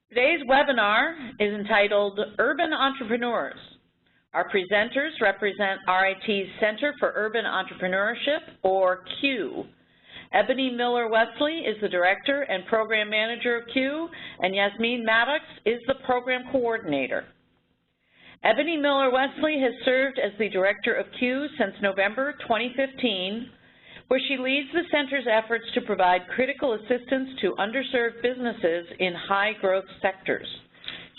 Today's webinar is entitled Urban Entrepreneurs. Our presenters represent RIT's Center for Urban Entrepreneurship, or CUE. Ebony Miller-Wesley is the Director and Program Manager of CUE, and Yasmin Mattox is the Program Coordinator. Ebony Miller-Wesley has served as the Director of CUE since November 2015, where she leads the center's efforts to provide critical assistance to underserved businesses in high-growth sectors.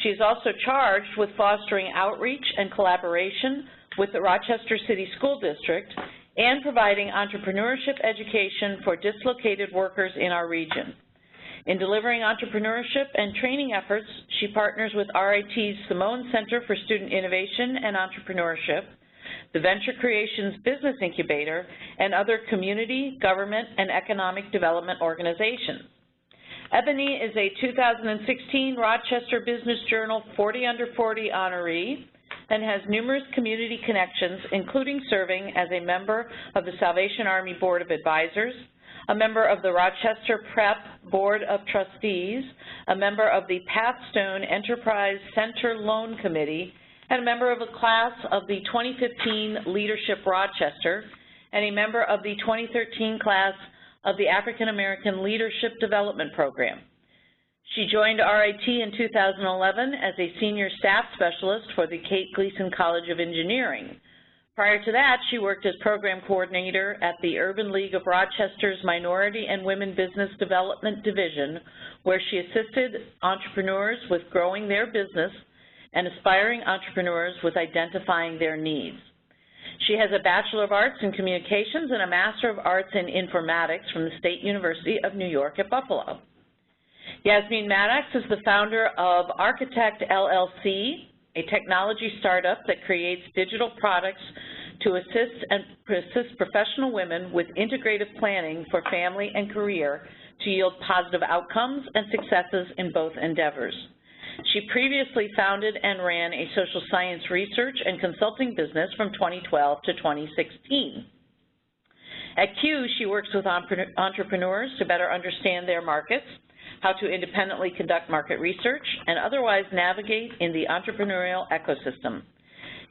She is also charged with fostering outreach and collaboration with the Rochester City School District and providing entrepreneurship education for dislocated workers in our region. In delivering entrepreneurship and training efforts, she partners with RIT's Simone Center for Student Innovation and Entrepreneurship, the Venture Creations Business Incubator, and other community, government, and economic development organizations. Ebony is a 2016 Rochester Business Journal 40 Under 40 honoree and has numerous community connections, including serving as a member of the Salvation Army Board of Advisors, a member of the Rochester Prep Board of Trustees, a member of the Pathstone Enterprise Center Loan Committee, and a member of a class of the 2015 Leadership Rochester, and a member of the 2013 class of the African American Leadership Development Program. She joined RIT in 2011 as a senior staff specialist for the Kate Gleason College of Engineering. Prior to that, she worked as program coordinator at the Urban League of Rochester's Minority and Women Business Development Division, where she assisted entrepreneurs with growing their business and aspiring entrepreneurs with identifying their needs. She has a Bachelor of Arts in Communications and a Master of Arts in Informatics from the State University of New York at Buffalo. Yasmin Mattox is the founder of Architect LLC, a technology startup that creates digital products to assist professional women with integrative planning for family and career to yield positive outcomes and successes in both endeavors. She previously founded and ran a social science research and consulting business from 2012 to 2016. At CUE, she works with entrepreneurs to better understand their markets, how to independently conduct market research, and otherwise navigate in the entrepreneurial ecosystem.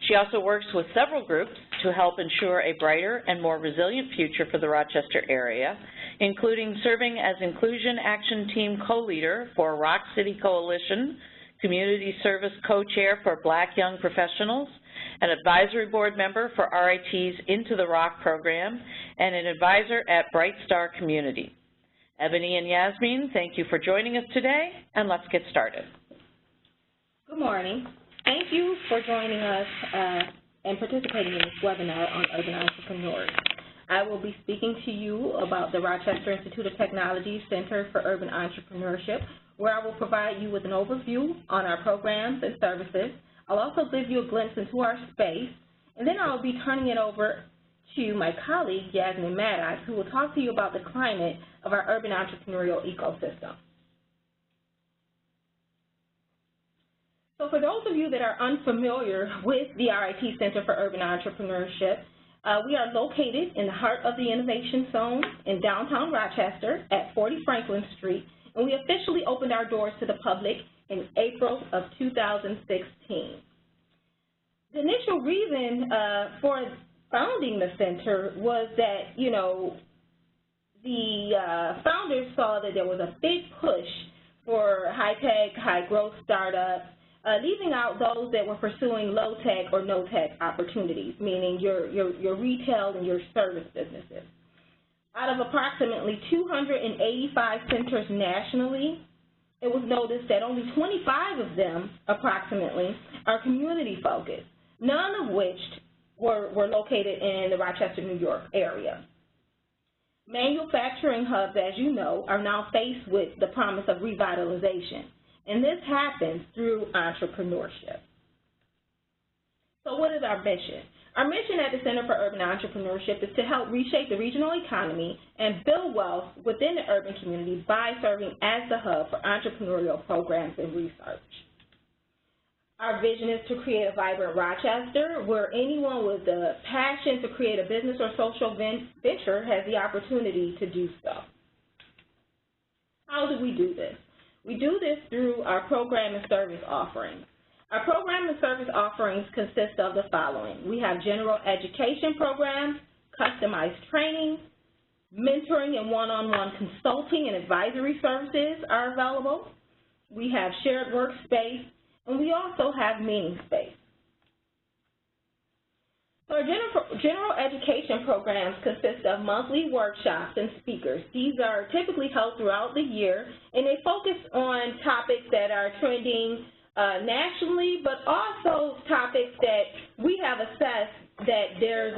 She also works with several groups to help ensure a brighter and more resilient future for the Rochester area, including serving as Inclusion Action Team co-leader for Rock City Coalition, Community Service Co-Chair for Black Young Professionals, an advisory board member for RIT's Into the Rock program, and an advisor at Bright Star Community. Ebony and Yasmin, thank you for joining us today, and let's get started. Good morning. Thank you for joining us and participating in this webinar on urban entrepreneurs. I will be speaking to you about the Rochester Institute of Technology Center for Urban Entrepreneurship, where I will provide you with an overview on our programs and services. I'll also give you a glimpse into our space, and then I'll be turning it over to my colleague, Yasmin Mattox, who will talk to you about the climate of our urban entrepreneurial ecosystem. So for those of you that are unfamiliar with the RIT Center for Urban Entrepreneurship, we are located in the heart of the Innovation Zone in downtown Rochester at 40 Franklin Street, and we officially opened our doors to the public in April of 2016. The initial reason for founding the center was that, the founders saw that there was a big push for high-tech, high-growth startups, leaving out those that were pursuing low-tech or no-tech opportunities, meaning your retail and your service businesses. Out of approximately 285 centers nationally, it was noticed that only 25 of them, approximately, are community-focused, none of which were located in the Rochester, New York area. Manufacturing hubs, as you know, are now faced with the promise of revitalization, and this happens through entrepreneurship. So what is our mission? Our mission at the Center for Urban Entrepreneurship is to help reshape the regional economy and build wealth within the urban community by serving as the hub for entrepreneurial programs and research. Our vision is to create a vibrant Rochester where anyone with the passion to create a business or social venture has the opportunity to do so. How do we do this? We do this through our program and service offerings. Our program and service offerings consist of the following. We have general education programs, customized training, mentoring and one-on-one consulting and advisory services are available. We have shared workspace, and we also have meeting space. So our general education programs consist of monthly workshops and speakers. These are typically held throughout the year, and they focus on topics that are trending nationally, but also topics that we have assessed that there's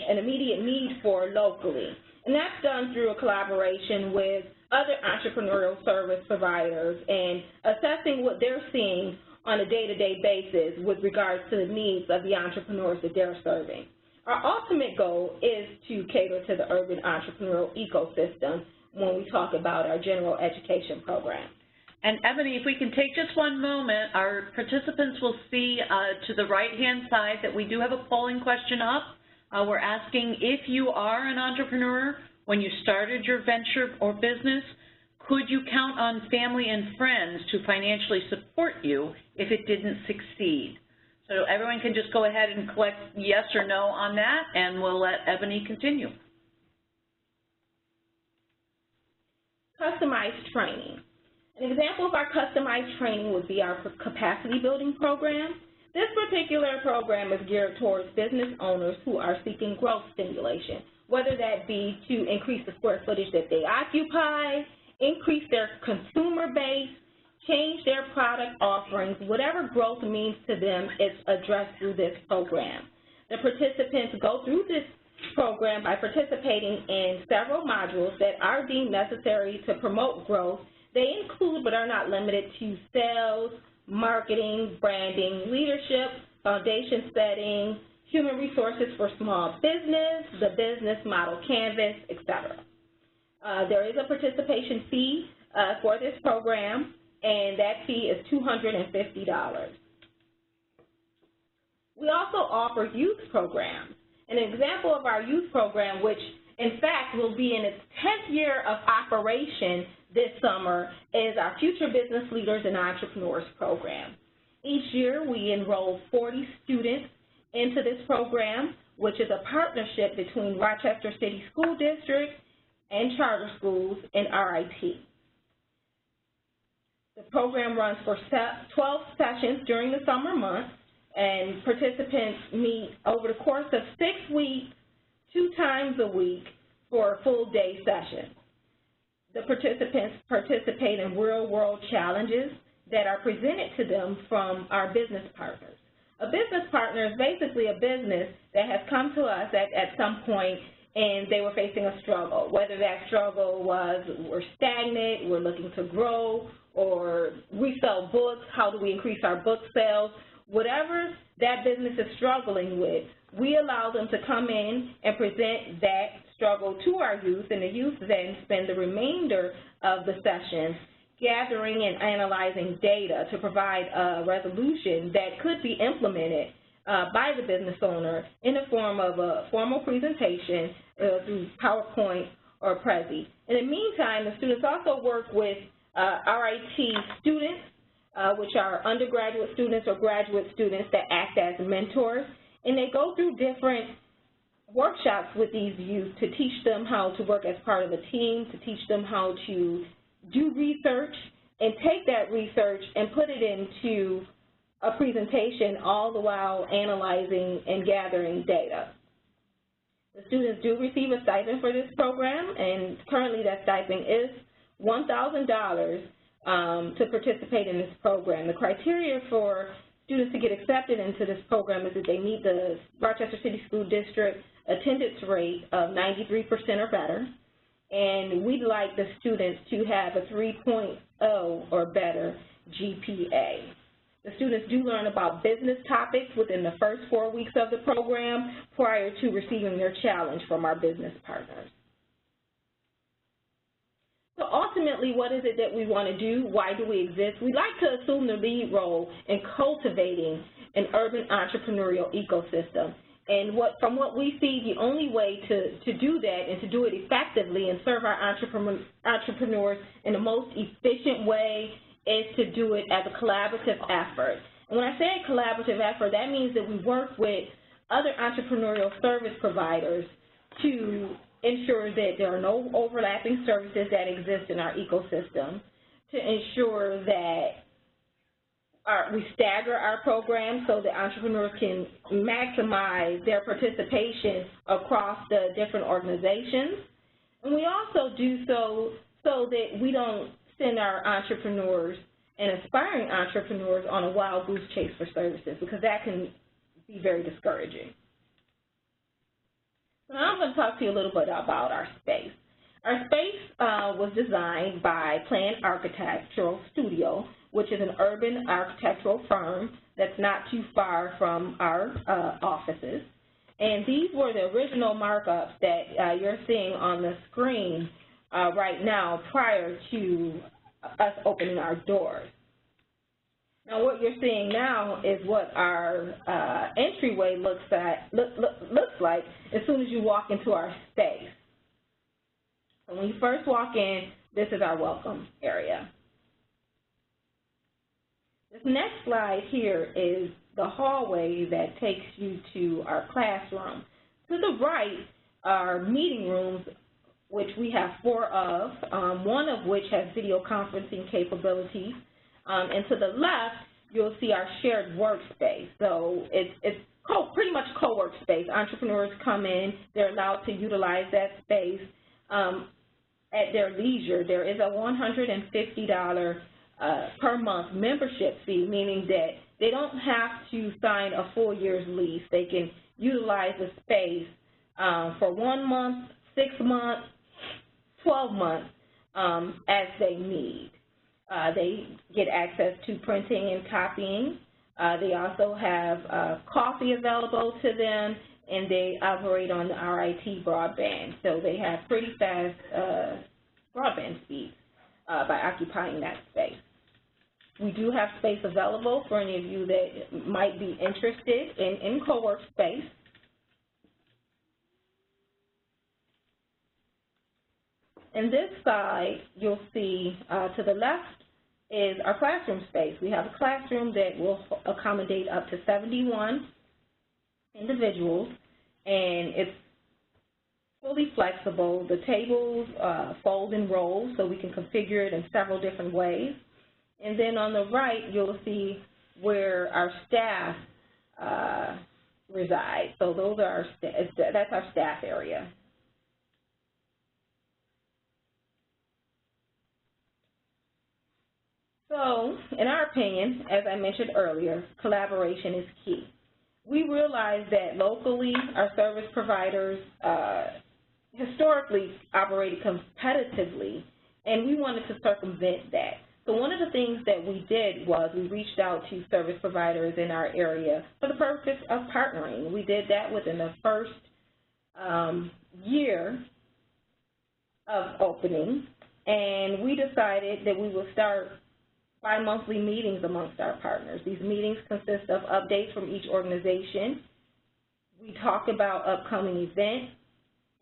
an immediate need for locally. And that's done through a collaboration with other entrepreneurial service providers and assessing what they're seeing on a day-to-day basis with regards to the needs of the entrepreneurs that they're serving. Our ultimate goal is to cater to the urban entrepreneurial ecosystem when we talk about our general education program. And Ebony, if we can take just one moment, our participants will see to the right-hand side that we do have a polling question up. We're asking if you are an entrepreneur, when you started your venture or business, could you count on family and friends to financially support you if it didn't succeed? So everyone can just go ahead and collect yes or no on that, and we'll let Ebony continue. Customized training. An example of our customized training would be our capacity building program. This particular program is geared towards business owners who are seeking growth stimulation, whether that be to increase the square footage that they occupy, increase their consumer base, change their product offerings. Whatever growth means to them is addressed through this program. The participants go through this program by participating in several modules that are deemed necessary to promote growth. They include but are not limited to sales, marketing, branding, leadership, foundation setting, human resources for small business, the business model canvas, etc. There is a participation fee for this program, and that fee is $250. We also offer youth programs. An example of our youth program, which in fact will be in its 10th year of operation this summer, is our Future Business Leaders and Entrepreneurs program. Each year we enroll 40 students into this program, which is a partnership between Rochester City School District and charter schools and RIT. The program runs for 12 sessions during the summer months, and participants meet over the course of 6 weeks, 2 times a week for a full day session. The participants participate in real-world challenges that are presented to them from our business partners. A business partner is basically a business that has come to us at some point and they were facing a struggle, whether that struggle was we're stagnant, we're looking to grow, or we sell books, how do we increase our book sales? Whatever that business is struggling with, we allow them to come in and present that struggle to our youth, and the youth then spend the remainder of the session gathering and analyzing data to provide a resolution that could be implemented by the business owner in the form of a formal presentation through PowerPoint or Prezi. In the meantime, the students also work with RIT students, which are undergraduate students or graduate students that act as mentors, and they go through different workshops with these youth to teach them how to work as part of a team, to teach them how to do research and take that research and put it into a presentation, all the while analyzing and gathering data. The students do receive a stipend for this program, and currently that stipend is $1,000 to participate in this program. The criteria for students to get accepted into this program is that they meet the Rochester City School District attendance rate of 93% or better, and we'd like the students to have a 3.0 or better GPA. The students do learn about business topics within the first 4 weeks of the program prior to receiving their challenge from our business partners. So ultimately, what is it that we want to do? Why do we exist? We like to assume the lead role in cultivating an urban entrepreneurial ecosystem. And from what we see, the only way to do that and to do it effectively and serve our entrepreneurs in the most efficient way is to do it as a collaborative effort. And when I say a collaborative effort, that means that we work with other entrepreneurial service providers to ensure that there are no overlapping services that exist in our ecosystem, to ensure that we stagger our programs so that entrepreneurs can maximize their participation across the different organizations. And we also do so that we don't send our entrepreneurs and aspiring entrepreneurs on a wild goose chase for services, because that can be very discouraging. So now I'm going to talk to you a little bit about our space. Our space was designed by Planned Architectural Studio, which is an urban architectural firm that's not too far from our offices. And these were the original markups that you're seeing on the screen right now prior to us opening our doors. Now what you're seeing now is what our entryway looks like as soon as you walk into our space. So when you first walk in, this is our welcome area. This next slide here is the hallway that takes you to our classroom. To the right are meeting rooms, which we have 4 of, one of which has video conferencing capabilities. And to the left, you'll see our shared workspace. So it's pretty much co-workspace. Entrepreneurs come in, they're allowed to utilize that space at their leisure. There is a $150 per month membership fee, meaning that they don't have to sign a full year's lease. They can utilize the space for 1 month, 6 months, 12 months as they need. They get access to printing and copying. They also have coffee available to them, and they operate on the RIT broadband. So they have pretty fast broadband speeds by occupying that space. We do have space available for any of you that might be interested in co-work space. And this side, you'll see to the left is our classroom space. We have a classroom that will accommodate up to 71 individuals, and it's fully flexible. The tables fold and roll, so we can configure it in several different ways. And then on the right, you'll see where our staff reside. So those are that's our staff area. So, in our opinion, as I mentioned earlier, collaboration is key. We realize that locally, our service providers historically operated competitively, and we wanted to circumvent that. So one of the things that we did was we reached out to service providers in our area for the purpose of partnering. We did that within the first year of opening, and we decided that we would start bi-monthly meetings amongst our partners. These meetings consist of updates from each organization. We talk about upcoming events.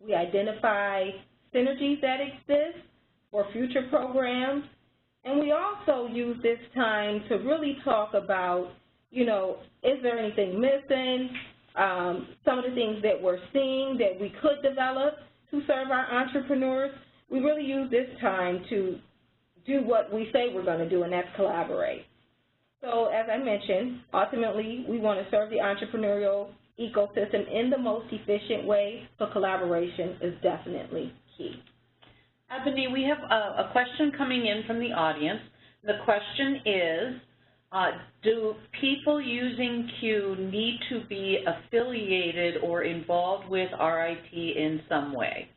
We identify synergies that exist for future programs. And we also use this time to really talk about, you know, is there anything missing? Some of the things that we're seeing that we could develop to serve our entrepreneurs. We really use this time to do what we say we're going to do, and that's collaborate. So as I mentioned, ultimately we want to serve the entrepreneurial ecosystem in the most efficient way, so collaboration is definitely key. Ebony, we have a question coming in from the audience. The question is, do people using Q need to be affiliated or involved with RIT in some way?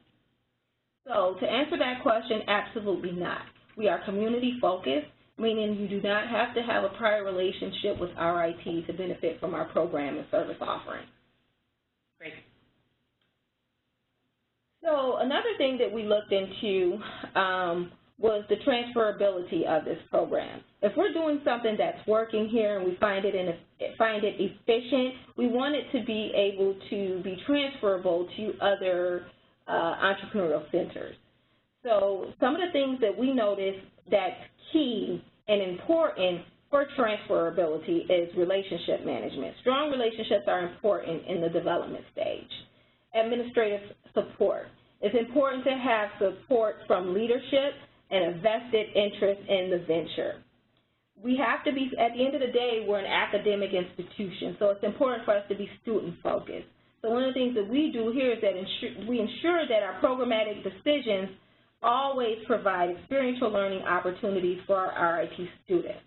So to answer that question, absolutely not. We are community focused, meaning you do not have to have a prior relationship with RIT to benefit from our program and service offering. Great. So another thing that we looked into was the transferability of this program. If we're doing something that's working here and we find it efficient, we want it to be able to be transferable to other entrepreneurial centers. So some of the things that we noticed that's key and important for transferability is relationship management. Strong relationships are important in the development stage. Administrative support. It's important to have support from leadership and a vested interest in the venture. We have to be, at the end of the day, we're an academic institution, so it's important for us to be student-focused. So one of the things that we do here is that we ensure that our programmatic decisions always provide experiential learning opportunities for our RIT students.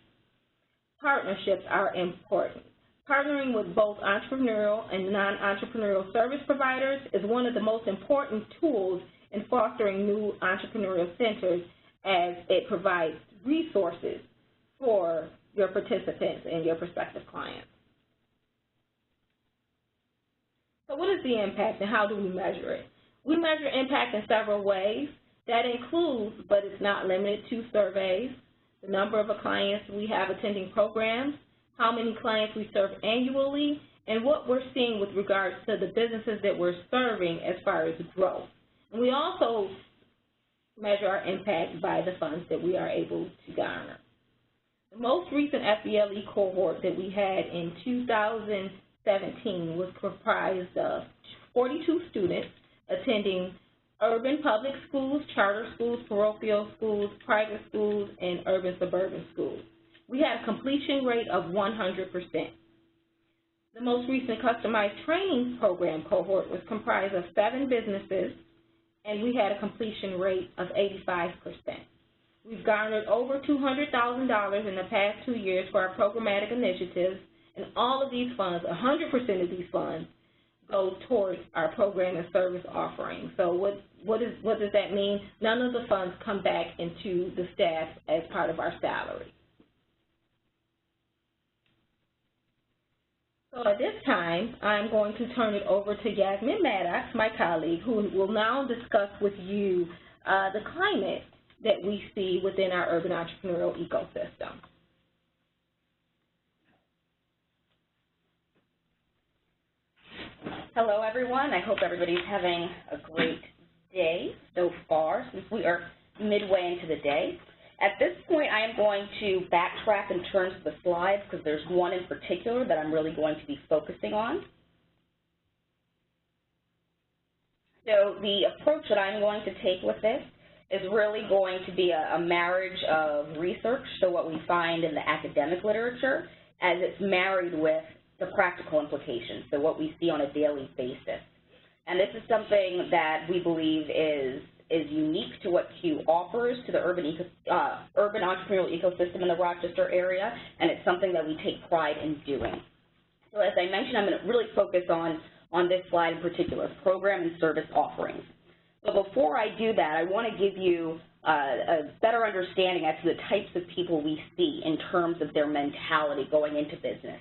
Partnerships are important. Partnering with both entrepreneurial and non-entrepreneurial service providers is one of the most important tools in fostering new entrepreneurial centers, as it provides resources for your participants and your prospective clients. So what is the impact and how do we measure it? We measure impact in several ways. That includes, but it's not limited to, surveys, the number of clients we have attending programs, how many clients we serve annually, and what we're seeing with regards to the businesses that we're serving as far as growth. And we also measure our impact by the funds that we are able to garner. The most recent FBLE cohort that we had in 2017 was comprised of 42 students attending urban public schools, charter schools, parochial schools, private schools, and urban suburban schools. We had a completion rate of 100%. The most recent customized training program cohort was comprised of 7 businesses, and we had a completion rate of 85%. We've garnered over $200,000 in the past 2 years for our programmatic initiatives, and all of these funds, 100% of these funds, go towards our program and service offerings. So what does that mean? None of the funds come back into the staff as part of our salary. So at this time, I'm going to turn it over to Yasmin Mattox, my colleague, who will now discuss with you the climate that we see within our urban entrepreneurial ecosystem. Hello, everyone. I hope everybody's having a great day so far, since we are midway into the day. At this point, I am going to backtrack in terms of the slides, because there's one in particular that I'm really going to be focusing on. So the approach that I'm going to take with this is really going to be a marriage of research, so what we find in the academic literature, as it's married with the practical implications, so what we see on a daily basis. And this is something that we believe is unique to what CUE offers to the urban entrepreneurial ecosystem in the Rochester area, and it's something that we take pride in doing. So as I mentioned, I'm going to really focus on this slide in particular, program and service offerings. But before I do that, I want to give you a better understanding as to the types of people we see in terms of their mentality going into business.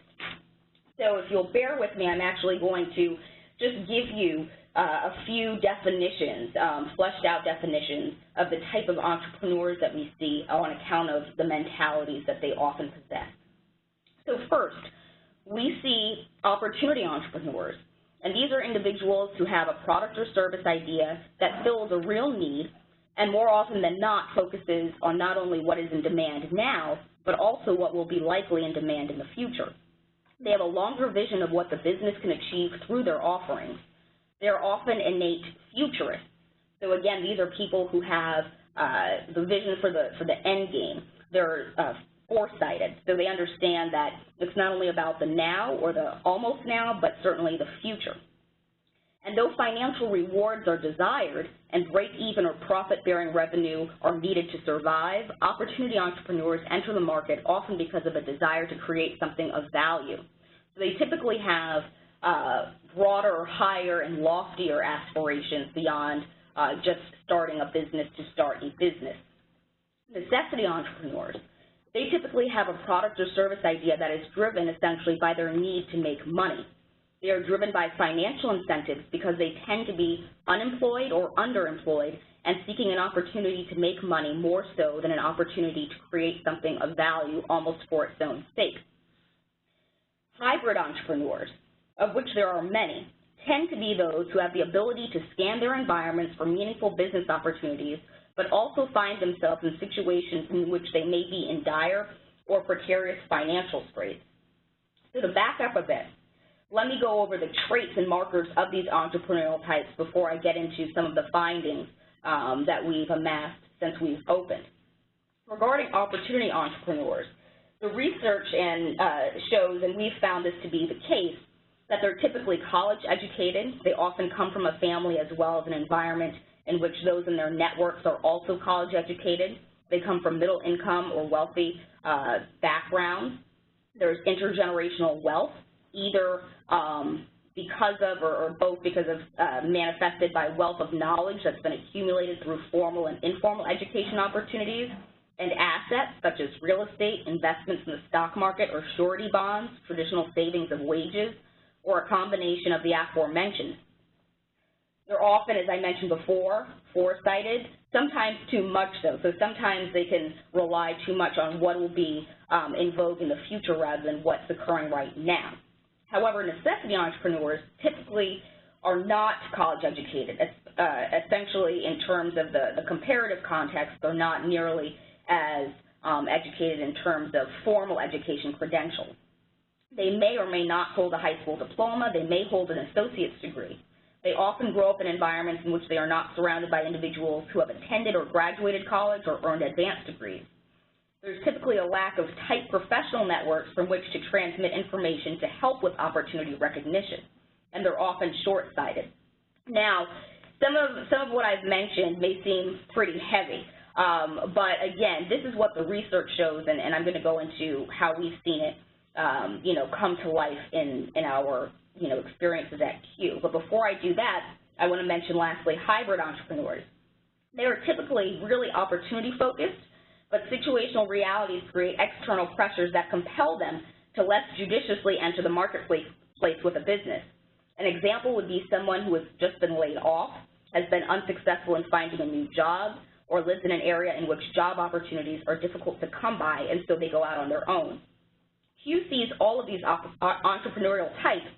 So if you'll bear with me, I'm actually going to just give you a few definitions, fleshed out definitions of the type of entrepreneurs that we see on account of the mentalities that they often possess. So first, we see opportunity entrepreneurs. And these are individuals who have a product or service idea that fills a real need, and more often than not focuses on not only what is in demand now, but also what will be likely in demand in the future. They have a longer vision of what the business can achieve through their offerings. They are often innate futurists. So again, these are people who have the vision for the end game. They're foresighted, so they understand that it's not only about the now or the almost now, but certainly the future. And though financial rewards are desired and break-even or profit-bearing revenue are needed to survive, opportunity entrepreneurs enter the market often because of a desire to create something of value. So they typically have broader, higher, and loftier aspirations beyond just starting a business to start a business. Necessity entrepreneurs. They typically have a product or service idea that is driven essentially by their need to make money. They are driven by financial incentives because they tend to be unemployed or underemployed and seeking an opportunity to make money more so than an opportunity to create something of value almost for its own sake. Hybrid entrepreneurs, of which there are many, tend to be those who have the ability to scan their environments for meaningful business opportunities, but also find themselves in situations in which they may be in dire or precarious financial straits. So to back up a bit, let me go over the traits and markers of these entrepreneurial types before I get into some of the findings that we've amassed since we've opened. Regarding opportunity entrepreneurs, the research shows, and we've found this to be the case, that they're typically college educated. They often come from a family as well as an environment in which those in their networks are also college educated. They come from middle income or wealthy backgrounds. There's intergenerational wealth, either because of or both because of manifested by wealth of knowledge that's been accumulated through formal and informal education opportunities, and assets such as real estate, investments in the stock market or surety bonds, traditional savings of wages, or a combination of the aforementioned. They're often, as I mentioned before, foresighted, sometimes too much so. So sometimes they can rely too much on what will be in vogue in the future rather than what's occurring right now. However, necessity entrepreneurs typically are not college educated. Essentially, in terms of the comparative context, they're not nearly as educated in terms of formal education credentials. They may or may not hold a high school diploma. They may hold an associate's degree. They often grow up in environments in which they are not surrounded by individuals who have attended or graduated college or earned advanced degrees. There's typically a lack of tight professional networks from which to transmit information to help with opportunity recognition, and they're often short-sighted. Now, some of what I've mentioned may seem pretty heavy, but again, this is what the research shows, and I'm going to go into how we've seen it, come to life in our, experiences at Q. But before I do that, I want to mention lastly hybrid entrepreneurs. They are typically really opportunity-focused, but situational realities create external pressures that compel them to less judiciously enter the marketplace with a business. An example would be someone who has just been laid off, has been unsuccessful in finding a new job, or lives in an area in which job opportunities are difficult to come by, and so they go out on their own. Q sees all of these entrepreneurial types,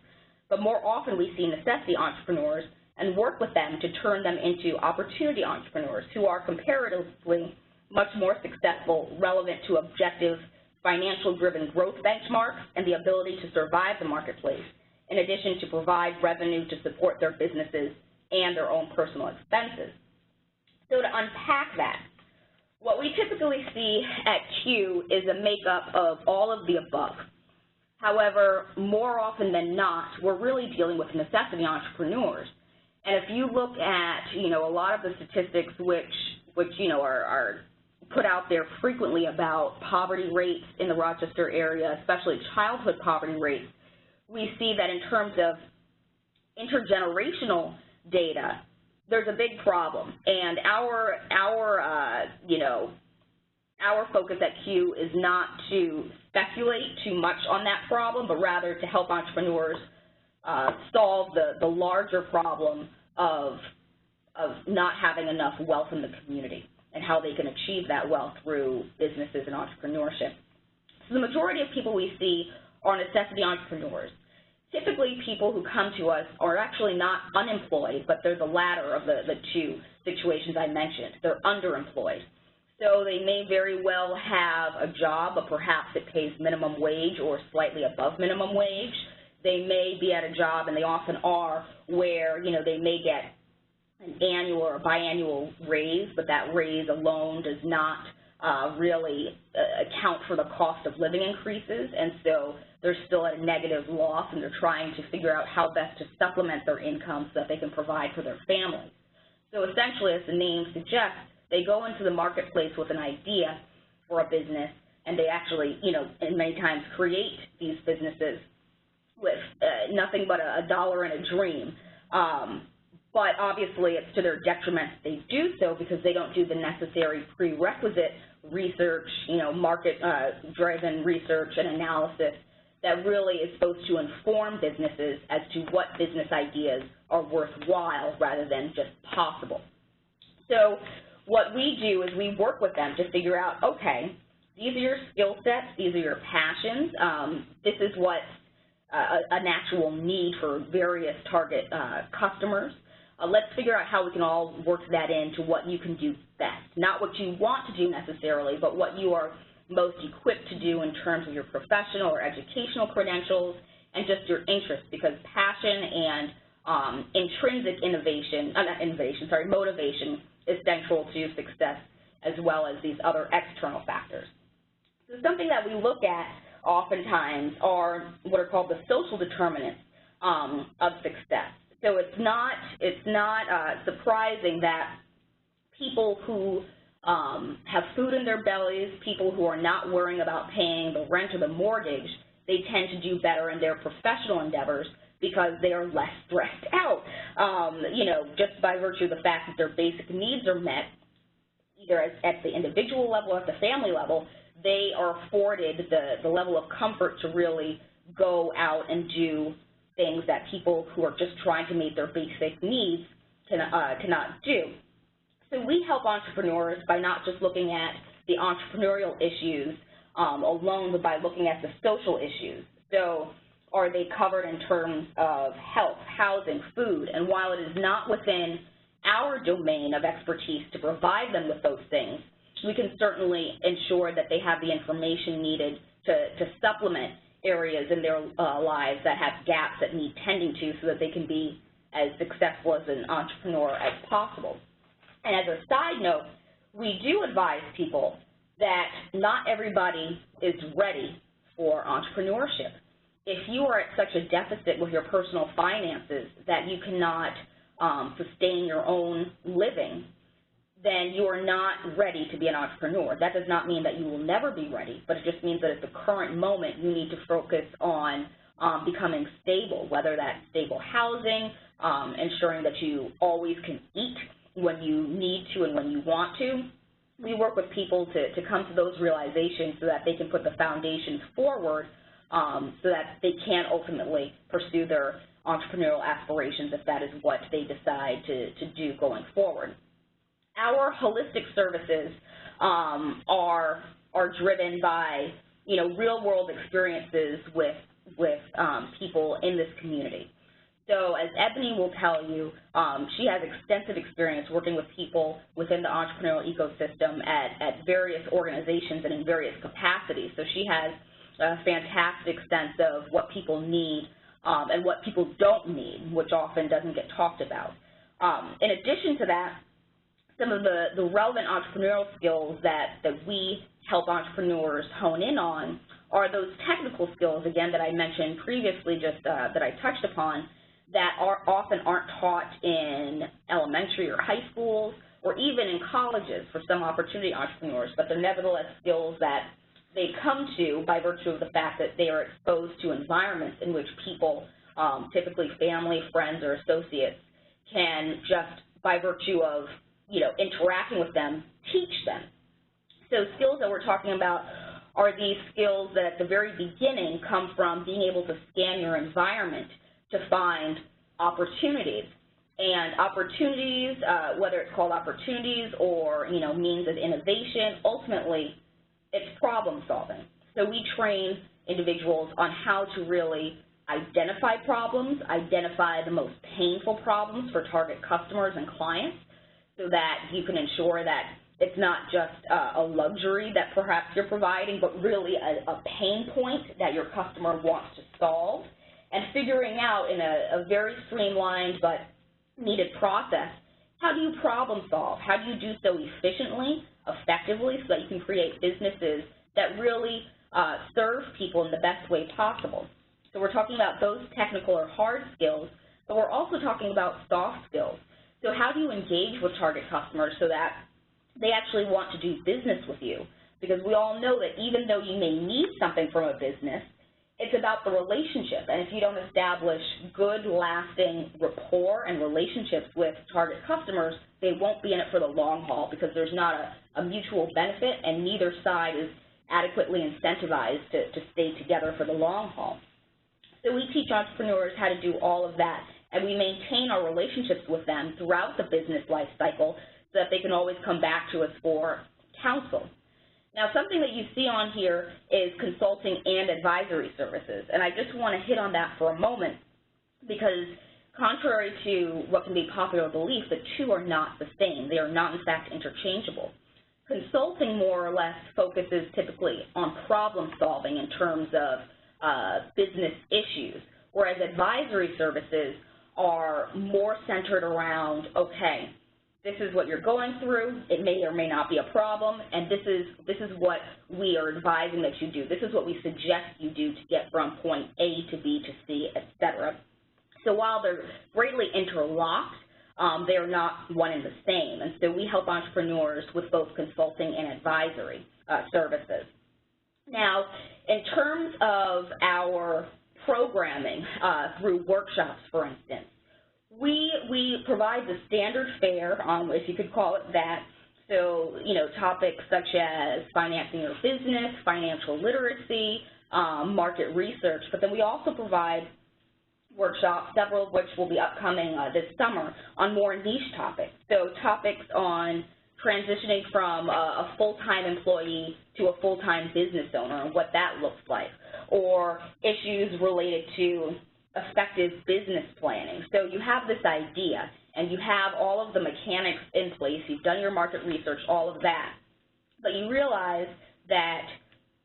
but more often we see necessity entrepreneurs and work with them to turn them into opportunity entrepreneurs who are comparatively much more successful, relevant to objective, financial-driven growth benchmarks and the ability to survive the marketplace, in addition to provide revenue to support their businesses and their own personal expenses. So to unpack that, what we typically see at Q is a makeup of all of the above. However, more often than not, we're really dealing with necessity entrepreneurs. And if you look at, a lot of the statistics which are put out there frequently about poverty rates in the Rochester area, especially childhood poverty rates, we see that in terms of intergenerational data, there's a big problem. And our focus at Q is not to speculate too much on that problem, but rather to help entrepreneurs solve the larger problem of not having enough wealth in the community and how they can achieve that wealth through businesses and entrepreneurship. So the majority of people we see are necessity entrepreneurs. Typically, people who come to us are actually not unemployed, but they're the latter of the two situations I mentioned. They're underemployed. So they may very well have a job, but perhaps it pays minimum wage or slightly above minimum wage. They may be at a job, and they often are, where they may get an annual or biannual raise, but that raise alone does not really account for the cost of living increases, and so they're still at a negative loss, and they're trying to figure out how best to supplement their income so that they can provide for their families. So essentially, as the name suggests, they go into the marketplace with an idea for a business, and they actually, and many times create these businesses with nothing but a dollar and a dream. But obviously, it's to their detriment that they do so because they don't do the necessary prerequisite research, market-driven research and analysis that really is supposed to inform businesses as to what business ideas are worthwhile rather than just possible. So what we do is we work with them to figure out, okay, these are your skill sets, these are your passions, this is what's an actual need for various target customers. let's figure out how we can all work that into what you can do best. Not what you want to do necessarily, but what you are most equipped to do in terms of your professional or educational credentials and just your interests, because passion and intrinsic motivation is central to success, as well as these other external factors. So something that we look at oftentimes are what are called the social determinants of success. So it's not surprising that people who have food in their bellies, people who are not worrying about paying the rent or the mortgage, they tend to do better in their professional endeavors because they are less stressed out, just by virtue of the fact that their basic needs are met, either at the individual level or at the family level. They are afforded the level of comfort to really go out and do things that people who are just trying to meet their basic needs cannot do. So we help entrepreneurs by not just looking at the entrepreneurial issues alone, but by looking at the social issues. So are they covered in terms of health, housing, food? And while it is not within our domain of expertise to provide them with those things, we can certainly ensure that they have the information needed to supplement areas in their lives that have gaps that need tending to, so that they can be as successful as an entrepreneur as possible. And as a side note, we do advise people that not everybody is ready for entrepreneurship. If you are at such a deficit with your personal finances that you cannot sustain your own living, then you are not ready to be an entrepreneur. That does not mean that you will never be ready, but it just means that at the current moment you need to focus on becoming stable, whether that's stable housing, ensuring that you always can eat when you need to and when you want to. We work with people to come to those realizations so that they can put the foundations forward so that they can ultimately pursue their entrepreneurial aspirations if that is what they decide to do going forward. Our holistic services are driven by, real-world experiences with people in this community. So as Ebony will tell you, she has extensive experience working with people within the entrepreneurial ecosystem at various organizations and in various capacities. So she has a fantastic sense of what people need and what people don't need, which often doesn't get talked about. In addition to that, some of the relevant entrepreneurial skills that we help entrepreneurs hone in on are those technical skills, again, that I mentioned previously, just that I touched upon, that often aren't taught in elementary or high schools or even in colleges for some opportunity entrepreneurs, but they're nevertheless skills that they come to by virtue of the fact that they are exposed to environments in which people, typically family, friends, or associates, can just, by virtue of interacting with them, teach them. So skills that we're talking about are these skills that at the very beginning come from being able to scan your environment to find opportunities. And opportunities, whether it's called opportunities or means of innovation, ultimately it's problem solving. So we train individuals on how to really identify problems, identify the most painful problems for target customers and clients, so that you can ensure that it's not just a luxury that perhaps you're providing, but really a pain point that your customer wants to solve, and figuring out in a very streamlined but needed process, how do you problem solve? How do you do so efficiently, effectively, so that you can create businesses that really serve people in the best way possible? So we're talking about those technical or hard skills, but we're also talking about soft skills. So how do you engage with target customers so that they actually want to do business with you? Because we all know that even though you may need something from a business, it's about the relationship. And if you don't establish good, lasting rapport and relationships with target customers, they won't be in it for the long haul, because there's not a mutual benefit and neither side is adequately incentivized to stay together for the long haul. So we teach entrepreneurs how to do all of that, and we maintain our relationships with them throughout the business life cycle so that they can always come back to us for counsel. Now, something that you see on here is consulting and advisory services, and I just want to hit on that for a moment, because Contrary to what can be popular belief, the two are not the same. They are not, in fact, interchangeable. Consulting more or less focuses typically on problem solving in terms of business issues, whereas advisory services are more centered around, okay, this is what you're going through, it may or may not be a problem, and this is what we are advising that you do. This is what we suggest you do to get from point A to B to C, etc. So while they're greatly interlocked, they are not one and the same, and so we help entrepreneurs with both consulting and advisory services. Now, in terms of our programming through workshops, for instance, we provide the standard fare, if you could call it that. So, topics such as financing your business, financial literacy, market research, but then we also provide workshops, several of which will be upcoming this summer, on more niche topics. So topics on transitioning from a full-time employee to a full-time business owner and what that looks like, or issues related to effective business planning. So you have this idea and you have all of the mechanics in place, you've done your market research, all of that, but you realize that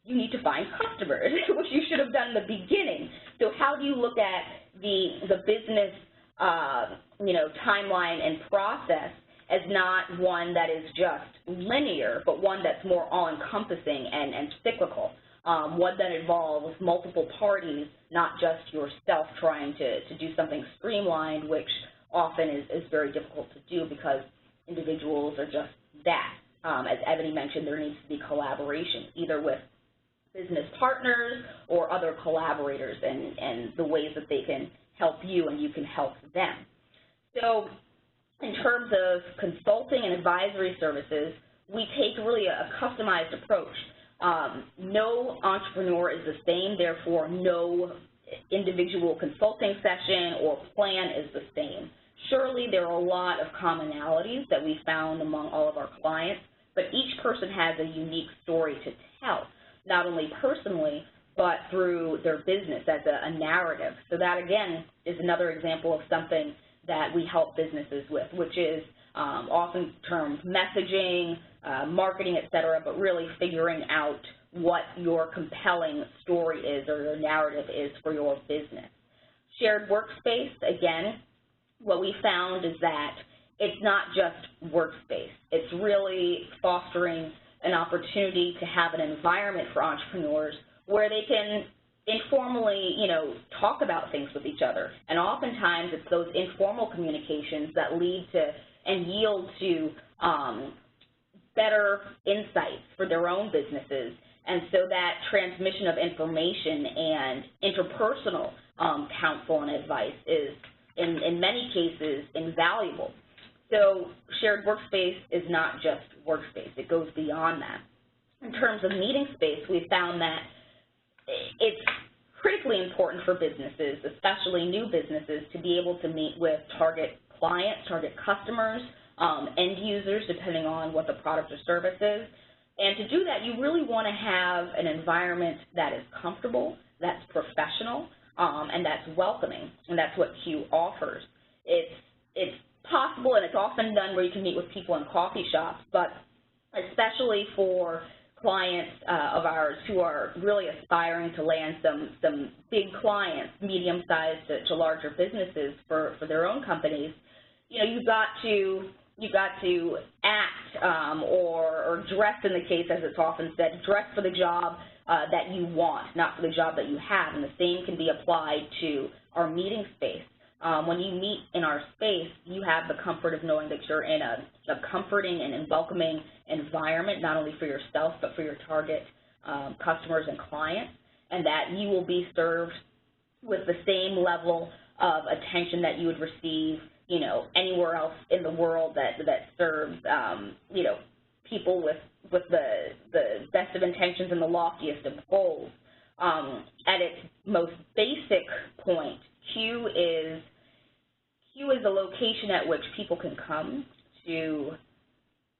you need to find customers, which you should have done in the beginning. So how do you look at the business timeline and process as not one that is just linear, but one that's more all-encompassing and cyclical, one that involves multiple parties, not just yourself trying to do something streamlined, which often is very difficult to do because individuals are just that. As Ebony mentioned, there needs to be collaboration, either with business partners or other collaborators, and the ways that they can help you and you can help them. So in terms of consulting and advisory services, we take really a customized approach. No entrepreneur is the same, therefore no individual consulting session or plan is the same. Surely there are a lot of commonalities that we found among all of our clients, but each person has a unique story to tell, not only personally, but through their business as a narrative. So that, again, is another example of something that we help businesses with, which is often termed messaging, marketing, et cetera, but really figuring out what your compelling story is or your narrative is for your business. Shared workspace, again, what we found is that it's not just workspace. It's really fostering an opportunity to have an environment for entrepreneurs where they can informally, talk about things with each other. And oftentimes it's those informal communications that lead to and yield to better insights for their own businesses. And so that transmission of information and interpersonal counsel and advice is, in many cases, invaluable. So shared workspace is not just workspace. It goes beyond that. In terms of meeting space, we found that it's critically important for businesses, especially new businesses, to be able to meet with target clients, target customers, end users, depending on what the product or service is. And to do that, you really want to have an environment that is comfortable, that's professional, and that's welcoming, and that's what Q offers. It's possible, and it's often done where you can meet with people in coffee shops, but especially for clients of ours who are really aspiring to land some big clients, medium-sized to larger businesses for their own companies, you've got to act or dress, in the case, as it's often said, dress for the job that you want, not for the job that you have. And the same can be applied to our meeting space. When you meet in our space, you have the comfort of knowing that you're in a comforting and welcoming environment, not only for yourself, but for your target customers and clients, and that you will be served with the same level of attention that you would receive, anywhere else in the world that serves, people with the best of intentions and the loftiest of goals. At its most basic point, Q is a location at which people can come to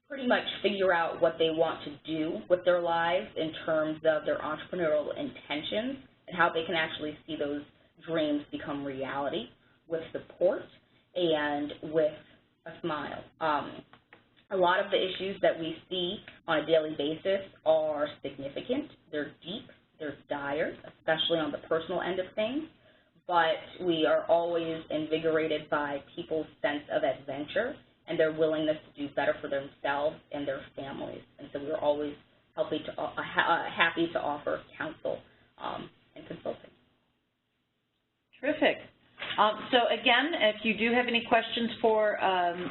pretty much figure out what they want to do with their lives in terms of their entrepreneurial intentions and how they can actually see those dreams become reality. with support and with a smile. A lot of the issues that we see on a daily basis are significant, they're deep, they're dire, especially on the personal end of things, but we are always invigorated by people's sense of adventure and their willingness to do better for themselves and their families. And so we're always happy to offer counsel and consulting. Terrific. So again, if you do have any questions for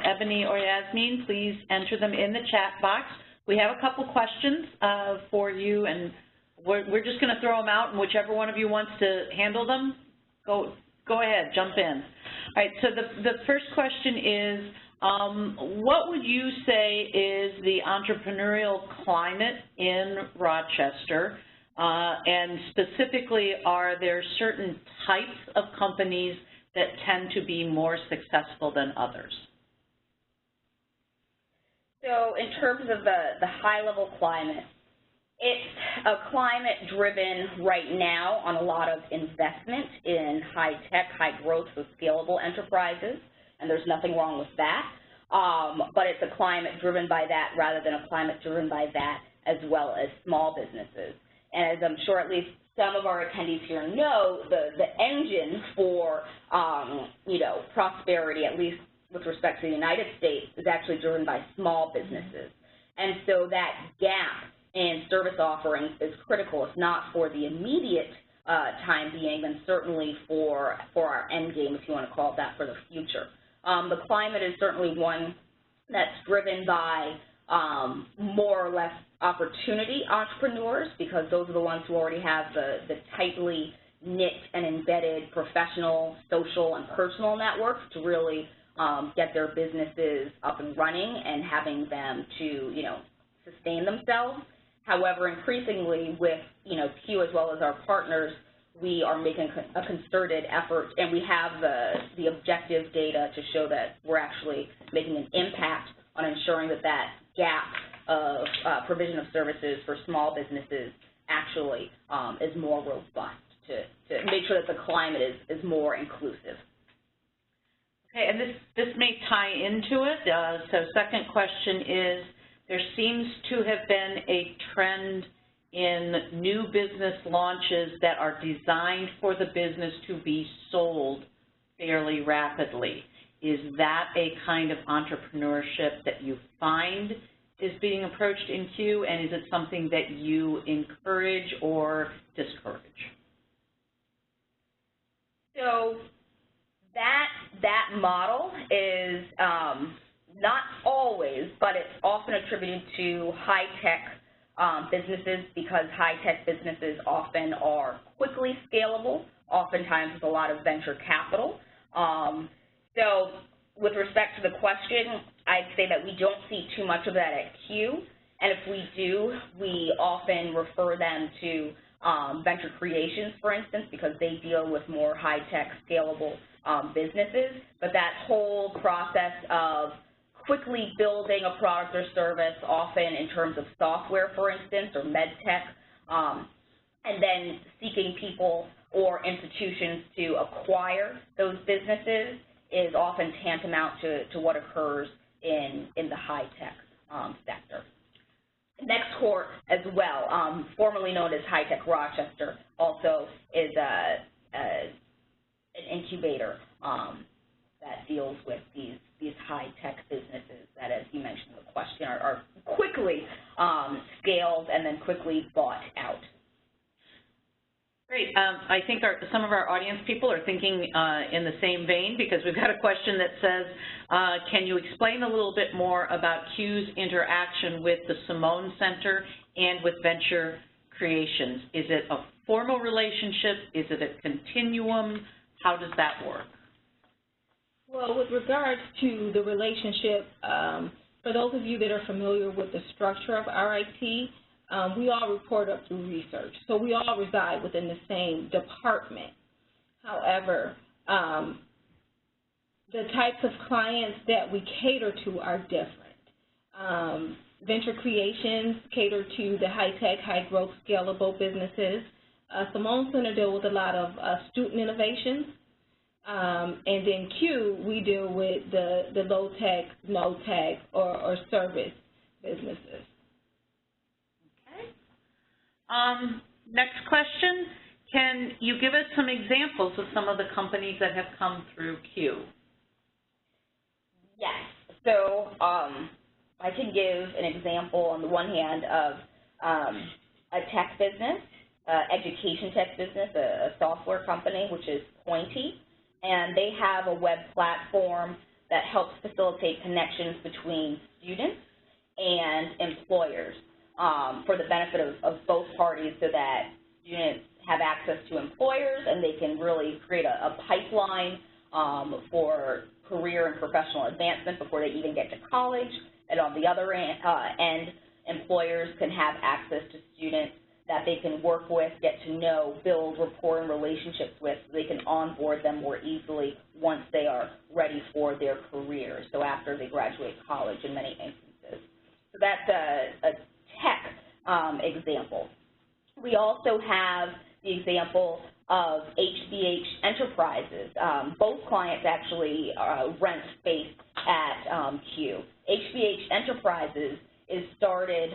Ebony or Yasmin, please enter them in the chat box. We have a couple questions for you, and we're just going to throw them out, and whichever one of you wants to handle them, go ahead, jump in. All right, so the first question is, what would you say is the entrepreneurial climate in Rochester? And specifically, are there certain types of companies that tend to be more successful than others? So in terms of the high-level climate, it's a climate driven right now on a lot of investment in high-tech, high-growth, so scalable enterprises, and there's nothing wrong with that. But it's a climate driven by that rather than a climate driven by that as well as small businesses. And as I'm sure at least some of our attendees here know, the engine for, prosperity, at least with respect to the United States, is actually driven by small businesses. And so that gap in service offerings is critical, if not for the immediate time being, then certainly for our end game, if you want to call it that, for the future. The climate is certainly one that's driven by more or less opportunity entrepreneurs, because those are the ones who already have the tightly knit and embedded professional, social, and personal networks to really get their businesses up and running and having them to, sustain themselves. However, increasingly with, Q as well as our partners, we are making a concerted effort, and we have the objective data to show that we're actually making an impact on ensuring that gap of provision of services for small businesses actually is more robust to make sure that the climate is more inclusive. Okay, and this may tie into it. So second question is, there seems to have been a trend in new business launches that are designed for the business to be sold fairly rapidly. Is that a kind of entrepreneurship that you find is being approached in Q, and is it something that you encourage or discourage? So that model is not always, but it's often attributed to high-tech businesses, because high-tech businesses often are quickly scalable, oftentimes with a lot of venture capital. So with respect to the question, I'd say that we don't see too much of that at Q, and if we do, we often refer them to venture creations, for instance, because they deal with more high-tech, scalable businesses. But that whole process of quickly building a product or service, often in terms of software, for instance, or med tech, and then seeking people or institutions to acquire those businesses is often tantamount to what occurs in the high-tech sector. NextCore as well, formerly known as High Tech Rochester, also is an incubator that deals with these high-tech businesses that, as you mentioned in the question, are quickly scaled and then quickly bought out. Great. I think some of our audience people are thinking in the same vein, because we've got a question that says, can you explain a little bit more about Q's interaction with the Simone Center and with venture creations? Is it a formal relationship? Is it a continuum? How does that work? Well, with regards to the relationship, for those of you that are familiar with the structure of RIT, we all report up through research, so we all reside within the same department. However, the types of clients that we cater to are different. Venture creations cater to the high-tech, high-growth, scalable businesses. Simone Center deal with a lot of student innovations. And then Q, we deal with the low-tech, no-tech, or service businesses. Okay. Next question. Can you give us some examples of some of the companies that have come through Q? Yes. So I can give an example on the one hand of a tech business, education tech business, a software company, which is Pointy, and they have a web platform that helps facilitate connections between students and employers for the benefit of both parties, so that students have access to employers and they can really create a pipeline for career and professional advancement before they even get to college. And on the other end, employers can have access to students that they can work with, get to know, build rapport and relationships with, so they can onboard them more easily once they are ready for their career, so after they graduate college in many instances. So that's a tech example. We also have the example of HBH Enterprises. Both clients actually rent space at Q. HBH Enterprises is started,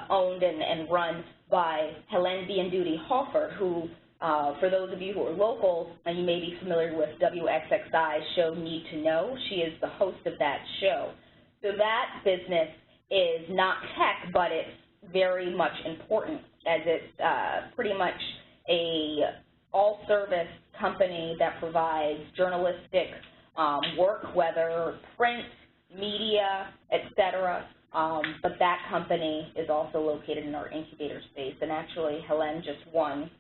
owned, and run by Helen Bianduti Hoffert, who, for those of you who are local, and you may be familiar with WXXI's show Need to Know, she is the host of that show. So that business is not tech, but it's very much important, as it's pretty much a all-service company that provides journalistic work, whether print, media, etc. But that company is also located in our incubator space. And actually, Helen just won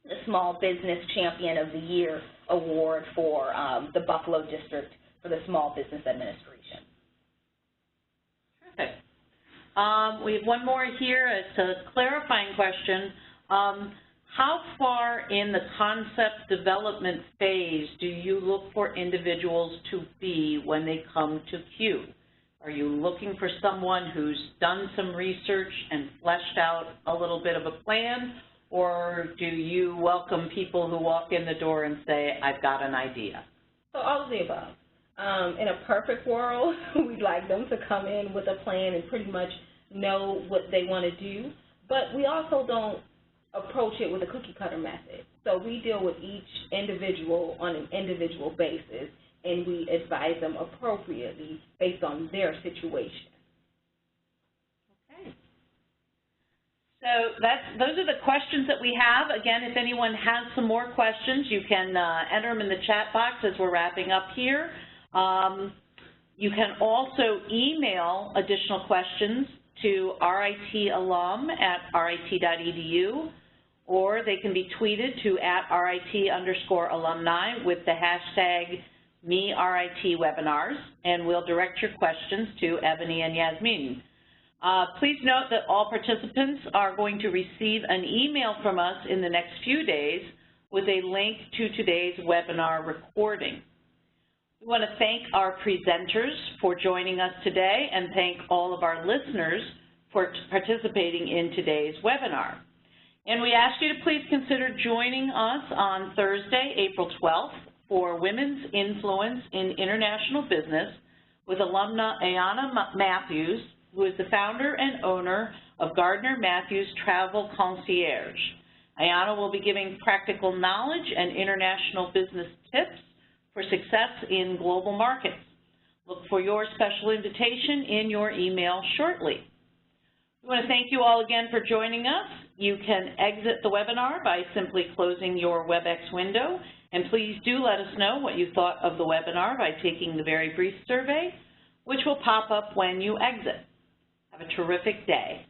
the Small Business Champion of the Year award for the Buffalo District for the Small Business Administration. Perfect. We have one more here. It's a clarifying question. How far in the concept development phase do you look for individuals to be when they come to Q? Are you looking for someone who's done some research and fleshed out a little bit of a plan, or do you welcome people who walk in the door and say, I've got an idea? So all of the above. In a perfect world, we'd like them to come in with a plan and pretty much know what they want to do, but we also don't approach it with a cookie-cutter method. So we deal with each individual on an individual basis, and we advise them appropriately based on their situation. Okay. So those are the questions that we have. Again, if anyone has some more questions, you can enter them in the chat box as we're wrapping up here. You can also email additional questions to ritalum@rit.edu, or they can be tweeted to @RIT_alumni with the hashtag #MeRITWebinars, and we'll direct your questions to Ebony and Yasmin. Please note that all participants are going to receive an email from us in the next few days with a link to today's webinar recording. We want to thank our presenters for joining us today and thank all of our listeners for participating in today's webinar. And we ask you to please consider joining us on Thursday, April 12th for Women's Influence in International Business with alumna Ayana Matthews, who is the founder and owner of Gardner Matthews Travel Concierge. Ayana will be giving practical knowledge and international business tips for success in global markets. Look for your special invitation in your email shortly. We want to thank you all again for joining us. You can exit the webinar by simply closing your WebEx window, and please do let us know what you thought of the webinar by taking the very brief survey, which will pop up when you exit. Have a terrific day.